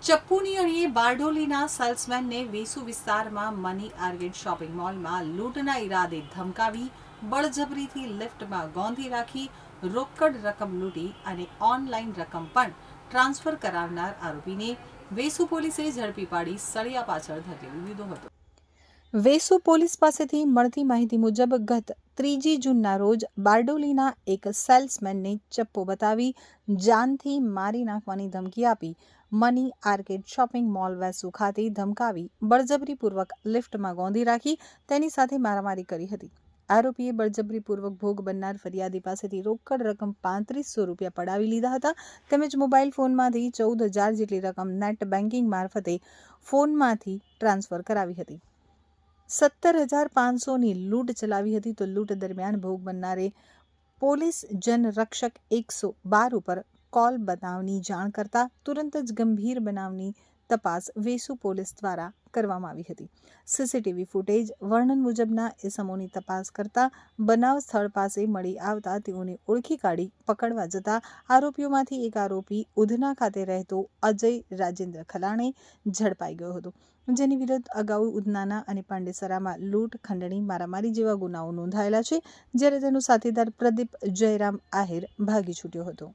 ચપ્પુની અણીએ બારડોલીના સેલ્સમેનને વેસુ વિસ્તારમાં money arcade shopping મોલમાં લૂંટના ઈરાદે ધમકાવી બળજબરીથી લિફ્ટમાં ગોંધી રાખી રોકડ રકમ લૂંટી અને ઓનલાઈન રકમ પણ ટ્રાન્સફર કરાવનાર આરોપીને વેસુ પોલીસે ઝડપી પાડી સળિયા પાછળ ધકેલી દીધો હતો. વેસુ પોલીસ પાસેથી મળતી માહિતી મુજબ ગત 3 જૂનના રોજ બારડોલીના એક સેલ્સમેનને ચપ્પો બતાવી જાનથી મારી નાખવાની ધમકી આપી money arcade shopping mall Vesu ખાતે ધમકાવી બળજબરીપૂર્વક લિફ્ટમાં ગોંધી રાખી તેની સાથે મારામારી કરી હતી. આરોપીએ બળજબરીપૂર્વક ભોગ બનનાર ફરિયાદી પાસેથી રોકડ રકમ 3500 રૂપિયા પડાવી લીધા હતા તેમજ મોબાઈલ ફોનમાંથી 14,000 જેટલી રકમ નેટ બેન્કિંગ મારફતે ફોનમાંથી ટ્રાન્સફર કરાવી હતી. 17,500ની લૂંટ ચલાવી હતી તો લૂંટ દરમિયાન ભોગ બનનારે પોલીસ જનરક્ષક 112 ઉપર કોલ બનાવની જાણ કરતા તુરંત જ ગંભીર બનાવની તપાસ વેસુ પોલીસ દ્વારા કરવામાં આવી હતી. સીસીટીવી ફૂટેજ વર્ણન મુજબના ઇસમોની તપાસ કરતા બનાવ સ્થળ પાસે મળી આવતા તેઓને ઓળખી કાઢી પકડવા જતા આરોપીઓમાંથી એક આરોપી ઉધના ખાતે રહેતો અજય રાજેન્દ્ર ખલાણે ઝડપાઈ ગયો હતો, જેની વિરુદ્ધ અગાઉ ઉધનાના અને પાંડેસરામાં લૂંટ, ખંડણી, મારામારી જેવા ગુનાઓ નોંધાયેલા છે, જ્યારે તેનો સાથીદાર પ્રદીપ જયરામ આહિર ભાગી છૂટ્યો હતો.